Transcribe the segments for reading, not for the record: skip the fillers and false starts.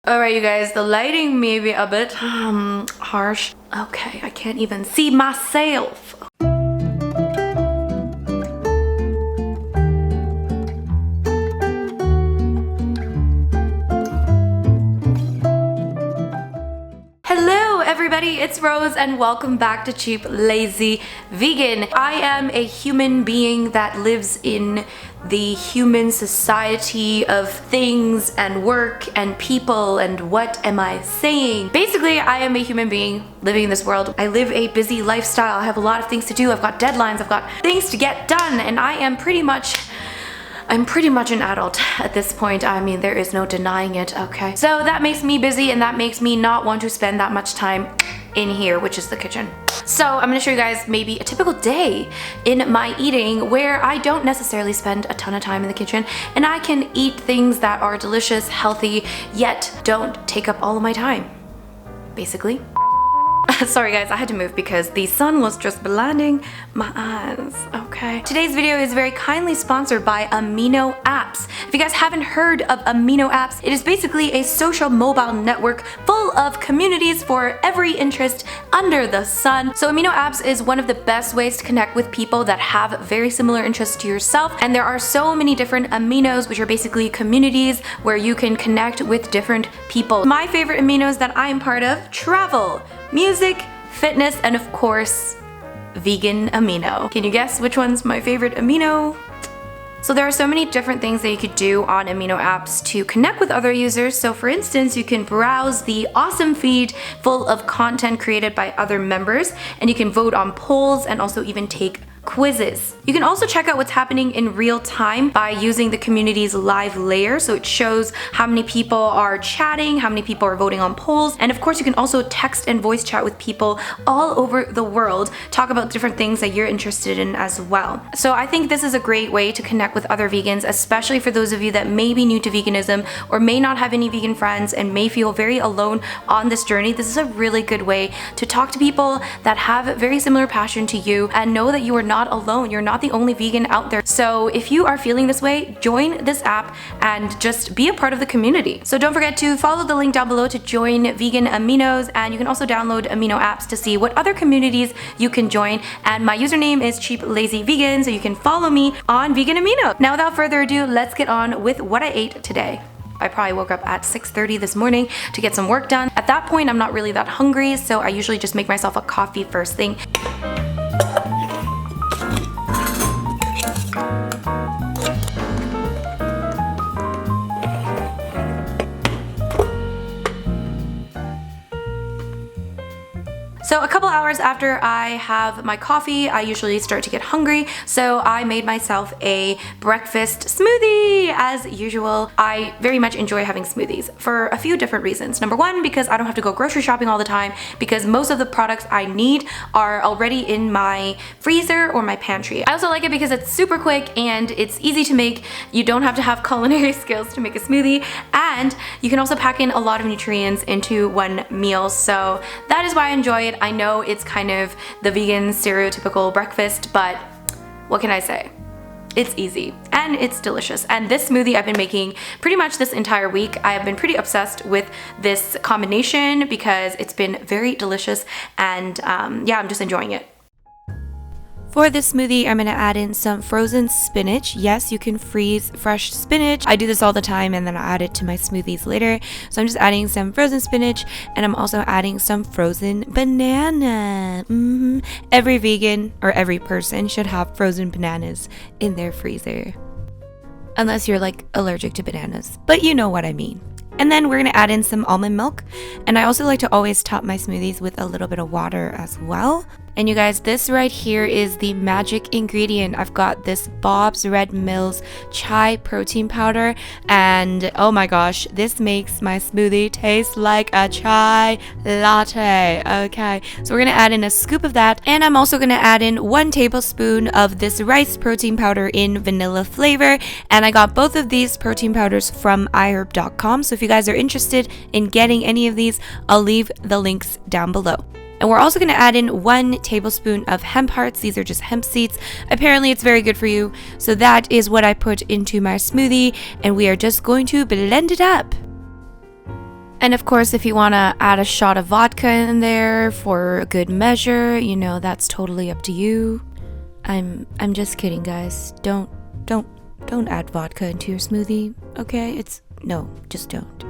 Alright, you guys, the lighting may be a bit harsh. Okay, I can't even see myself. Hello everybody, it's Rose and welcome back to Cheap Lazy Vegan. I am a human being that lives in the human society of things and work and people and what am I saying? Basically, I am a human being living in this world. I live a busy lifestyle. I have a lot of things to do. I've got deadlines. I've got things to get done, and I'm pretty much an adult at this point. I mean, there is no denying it, okay? So that makes me busy and that makes me not want to spend that much time in here, which is the kitchen. So I'm gonna show you guys maybe a typical day in my eating where I don't necessarily spend a ton of time in the kitchen and I can eat things that are delicious, healthy, yet don't take up all of my time, basically. Sorry guys, I had to move because the sun was just blinding my eyes, okay? Today's video is very kindly sponsored by Amino Apps. If you guys haven't heard of Amino Apps, it is basically a social mobile network full of communities for every interest under the sun. So Amino Apps is one of the best ways to connect with people that have very similar interests to yourself, and there are so many different aminos, which are basically communities where you can connect with different people. My favorite aminos that I am part of: travel, music, fitness, and of course, vegan amino. Can you guess which one's my favorite amino? So there are so many different things that you could do on Amino Apps to connect with other users. So for instance, you can browse the awesome feed full of content created by other members, and you can vote on polls and also even take quizzes. You can also check out what's happening in real time by using the community's live layer. So it shows how many people are chatting, how many people are voting on polls, and of course you can also text and voice chat with people all over the world, talk about different things that you're interested in as well. So I think this is a great way to connect with other vegans, especially for those of you that may be new to veganism or may not have any vegan friends and may feel very alone on this journey. This is a really good way to talk to people that have very similar passion to you and know that you are not alone. You're not the only vegan out there. So if you are feeling this way, join this app and just be a part of the community. So don't forget to follow the link down below to join Vegan Aminos, and you can also download Amino Apps to see what other communities you can join. And my username is Cheap Lazy Vegan, so you can follow me on Vegan Amino. Now without further ado, let's get on with what I ate today. I probably woke up at 6:30 this morning to get some work done. At that point, I'm not really that hungry, so I usually just make myself a coffee first thing. So a couple hours after I have my coffee, I usually start to get hungry, so I made myself a breakfast smoothie as usual. I very much enjoy having smoothies for a few different reasons. Number one, because I don't have to go grocery shopping all the time, because most of the products I need are already in my freezer or my pantry. I also like it because it's super quick and it's easy to make. You don't have to have culinary skills to make a smoothie, and you can also pack in a lot of nutrients into one meal, so that is why I enjoy it. I know it's kind of the vegan stereotypical breakfast, but what can I say? It's easy and it's delicious. And this smoothie I've been making pretty much this entire week. I have been pretty obsessed with this combination because it's been very delicious, and yeah, I'm just enjoying it. For this smoothie, I'm gonna add in some frozen spinach. Yes, you can freeze fresh spinach. I do this all the time and then I add it to my smoothies later. So I'm just adding some frozen spinach, and I'm also adding some frozen banana. Every vegan or every person should have frozen bananas in their freezer. Unless you're like allergic to bananas, but you know what I mean. And then we're gonna add in some almond milk. And I also like to always top my smoothies with a little bit of water as well. And you guys, this right here is the magic ingredient. I've got this Bob's Red Mill's chai protein powder, and oh my gosh, this makes my smoothie taste like a chai latte. Okay, so we're gonna add in a scoop of that, and I'm also gonna add in 1 tablespoon of this rice protein powder in vanilla flavor. And I got both of these protein powders from iherb.com, so if you guys are interested in getting any of these, I'll leave the links down below. And we're also going to add in 1 tablespoon of hemp hearts. These are just hemp seeds. Apparently it's very good for you. So that is what I put into my smoothie, and we are just going to blend it up. And of course, if you want to add a shot of vodka in there for a good measure, you know, that's totally up to you. I'm just kidding, guys. Don't add vodka into your smoothie, okay? No, just don't.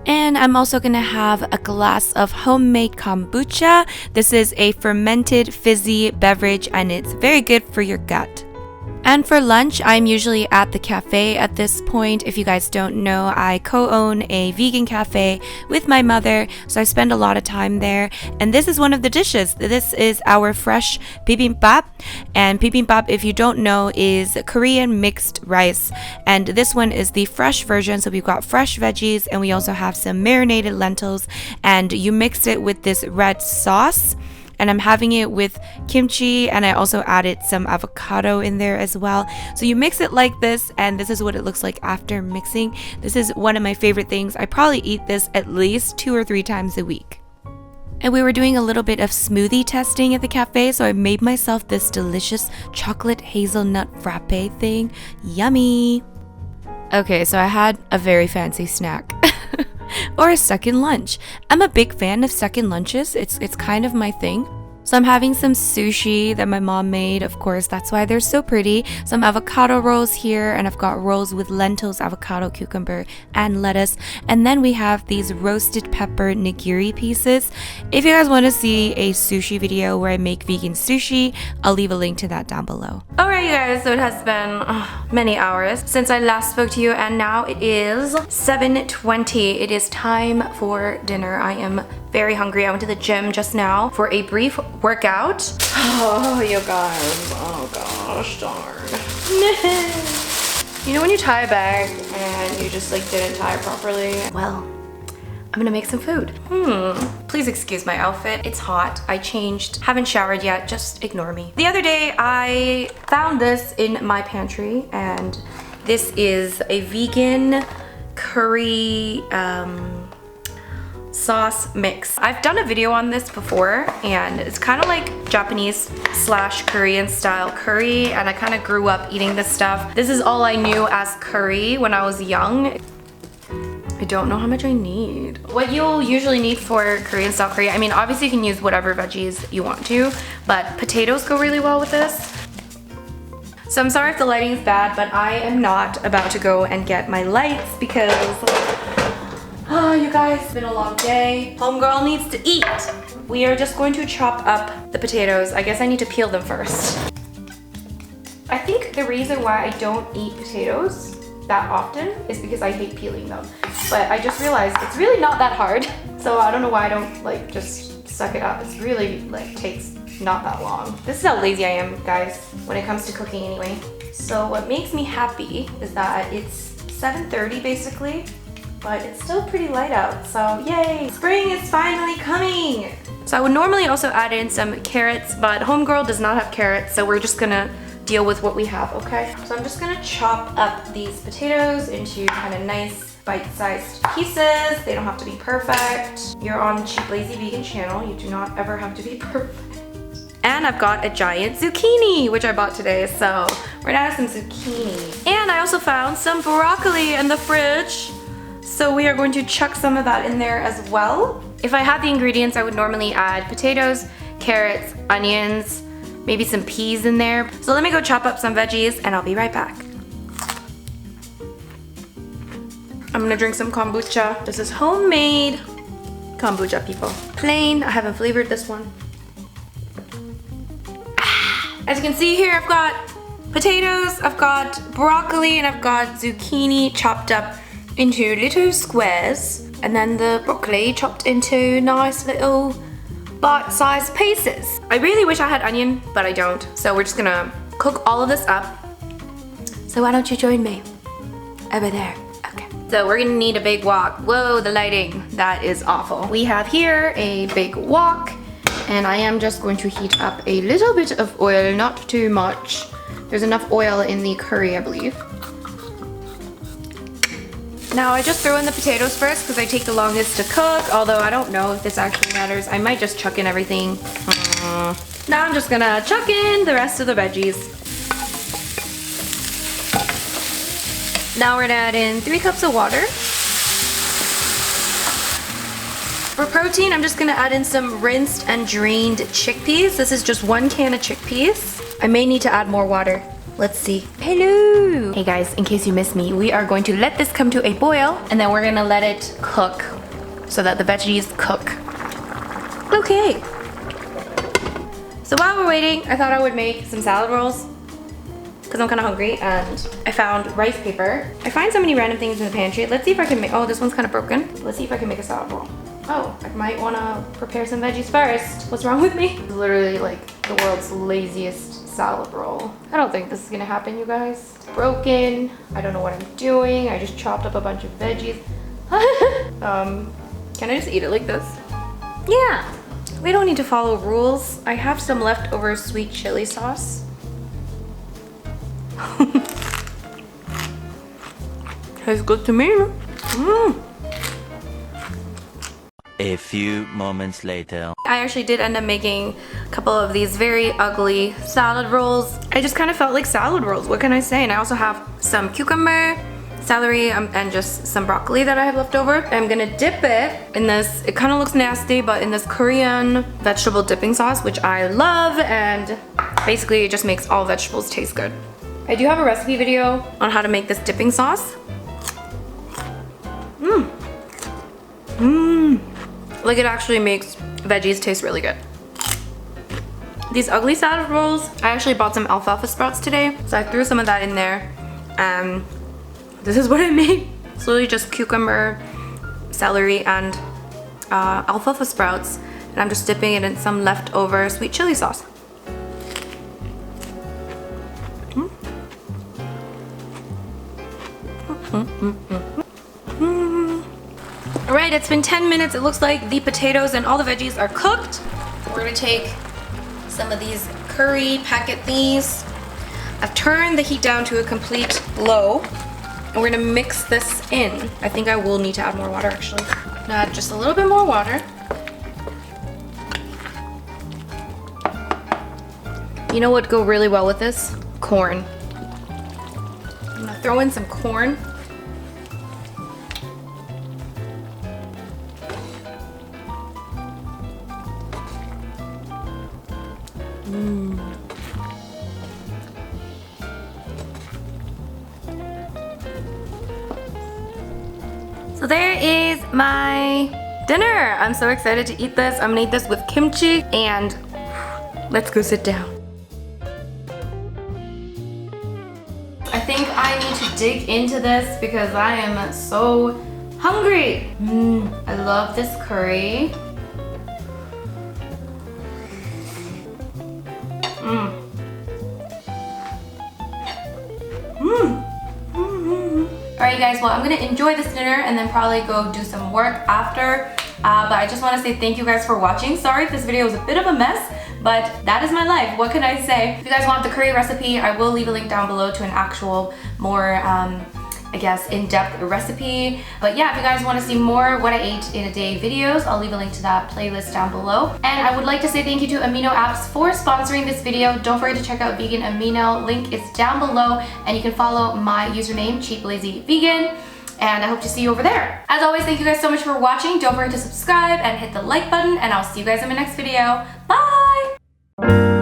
And I'm also gonna have a glass of homemade kombucha. This is a fermented fizzy beverage and it's very good for your gut. And for lunch, I'm usually at the cafe at this point. If you guys don't know, I co-own a vegan cafe with my mother, so I spend a lot of time there. And this is one of the dishes. This is our fresh bibimbap. And bibimbap, if you don't know, is Korean mixed rice. And this one is the fresh version, so we've got fresh veggies and we also have some marinated lentils. And you mix it with this red sauce. And I'm having it with kimchi, and I also added some avocado in there as well. So you mix it like this, and this is what it looks like after mixing. This is one of my favorite things. I probably eat this at least 2 or 3 times a week. And we were doing a little bit of smoothie testing at the cafe, so I made myself this delicious chocolate hazelnut frappe thing. Yummy! Okay, so I had a very fancy snack. Or a second lunch. I'm a big fan of second lunches. It's kind of my thing. So I'm having some sushi that my mom made. Of course, that's why they're so pretty. Some avocado rolls here, and I've got rolls with lentils, avocado, cucumber, and lettuce. And then we have these roasted pepper nigiri pieces. If you guys want to see a sushi video where I make vegan sushi, I'll leave a link to that down below. Alright, you guys, so it has been many hours since I last spoke to you, and now it is 7:20. It is time for dinner. I am very hungry. I went to the gym just now for a brief workout. Oh, you guys. Oh gosh, darn. You know when you tie a bag and you just like didn't tie it properly? Well, I'm gonna make some food. Please excuse my outfit. It's hot. I changed. Haven't showered yet. Just ignore me. The other day I found this in my pantry, and this is a vegan curry sauce mix. I've done a video on this before, and it's kind of like Japanese / Korean style curry, and I kind of grew up eating this stuff. This is all I knew as curry when I was young. I don't know how much I need. What you'll usually need for Korean style curry, I mean, obviously you can use whatever veggies you want to, but potatoes go really well with this. So I'm sorry if the lighting is bad, but I am not about to go and get my lights because oh, you guys, it's been a long day. Homegirl needs to eat. We are just going to chop up the potatoes. I guess I need to peel them first. I think the reason why I don't eat potatoes that often is because I hate peeling them. But I just realized it's really not that hard. So I don't know why I don't like just suck it up. It's really like takes not that long. This is how lazy I am, guys, when it comes to cooking anyway. So what makes me happy is that it's 7:30 basically, but it's still pretty light out, so yay! Spring is finally coming! So I would normally also add in some carrots, but homegirl does not have carrots, so we're just gonna deal with what we have, okay? So I'm just gonna chop up these potatoes into kind of nice bite-sized pieces. They don't have to be perfect. You're on the Cheap Lazy Vegan channel. You do not ever have to be perfect. And I've got a giant zucchini, which I bought today, so we're gonna add some zucchini. And I also found some broccoli in the fridge. So we are going to chuck some of that in there as well. If I had the ingredients, I would normally add potatoes, carrots, onions, maybe some peas in there. So let me go chop up some veggies and I'll be right back. I'm gonna drink some kombucha. This is homemade kombucha, people. Plain, I haven't flavored this one. As you can see here, I've got potatoes, I've got broccoli, and I've got zucchini chopped up into little squares, and then the broccoli chopped into nice little bite-sized pieces. I really wish I had onion, but I don't. So we're just gonna cook all of this up. So why don't you join me over there? Okay. So we're gonna need a big wok. Whoa, the lighting, that is awful. We have here a big wok, and I am just going to heat up a little bit of oil, not too much. There's enough oil in the curry, I believe. Now I just throw in the potatoes first because they take the longest to cook, although I don't know if this actually matters. I might just chuck in everything. Now I'm just gonna chuck in the rest of the veggies. Now we're gonna add in 3 cups of water. For protein, I'm just gonna add in some rinsed and drained chickpeas. This is just 1 can of chickpeas. I may need to add more water. Let's see. Hello! Hey guys, in case you missed me, we are going to let this come to a boil and then we're gonna let it cook so that the veggies cook. Okay. So while we're waiting, I thought I would make some salad rolls because I'm kind of hungry, and I found rice paper. I find so many random things in the pantry. Let's see if I can make, oh, this one's kind of broken. Let's see if I can make a salad roll. Oh, I might want to prepare some veggies first. What's wrong with me? It's literally like the world's laziest salad roll. I don't think this is gonna happen, you guys. It's broken. I don't know what I'm doing. I just chopped up a bunch of veggies. Can I just eat it like this? Yeah. We don't need to follow rules. I have some leftover sweet chili sauce. Tastes good to me. A few moments later. I actually did end up making a couple of these very ugly salad rolls. I just kind of felt like salad rolls. What can I say? And I also have some cucumber, celery, and just some broccoli that I have left over. I'm gonna dip it in this, it kind of looks nasty, but in this Korean vegetable dipping sauce, which I love, and basically it just makes all vegetables taste good. I do have a recipe video on how to make this dipping sauce. Like, it actually makes veggies taste really good. These ugly salad rolls, I actually bought some alfalfa sprouts today, so I threw some of that in there. This is what I made. It's literally just cucumber, celery, and alfalfa sprouts, and I'm just dipping it in some leftover sweet chili sauce. Alright, it's been 10 minutes. It looks like the potatoes and all the veggies are cooked. We're gonna take some of these curry packet things. I've turned the heat down to a complete low, and we're gonna mix this in. I think I will need to add more water actually. Add just a little bit more water. You know what would go really well with this? Corn. I'm gonna throw in some corn. So there is my dinner. I'm so excited to eat this. I'm gonna eat this with kimchi, and let's go sit down. I think I need to dig into this because I am so hungry. I love this curry. Alright guys, well, I'm gonna enjoy this dinner and then probably go do some work after. But I just want to say thank you guys for watching. Sorry if this video was a bit of a mess, but that is my life. What can I say? If you guys want the curry recipe, I will leave a link down below to an actual more I guess in-depth recipe. But yeah, if you guys want to see more what I ate in a day videos, I'll leave a link to that playlist down below. And I would like to say thank you to Amino Apps for sponsoring this video. Don't forget to check out Vegan Amino. Link is down below, and you can follow my username, Cheap Lazy Vegan. And I hope to see you over there. As always, thank you guys so much for watching. Don't forget to subscribe and hit the like button, and I'll see you guys in my next video. Bye!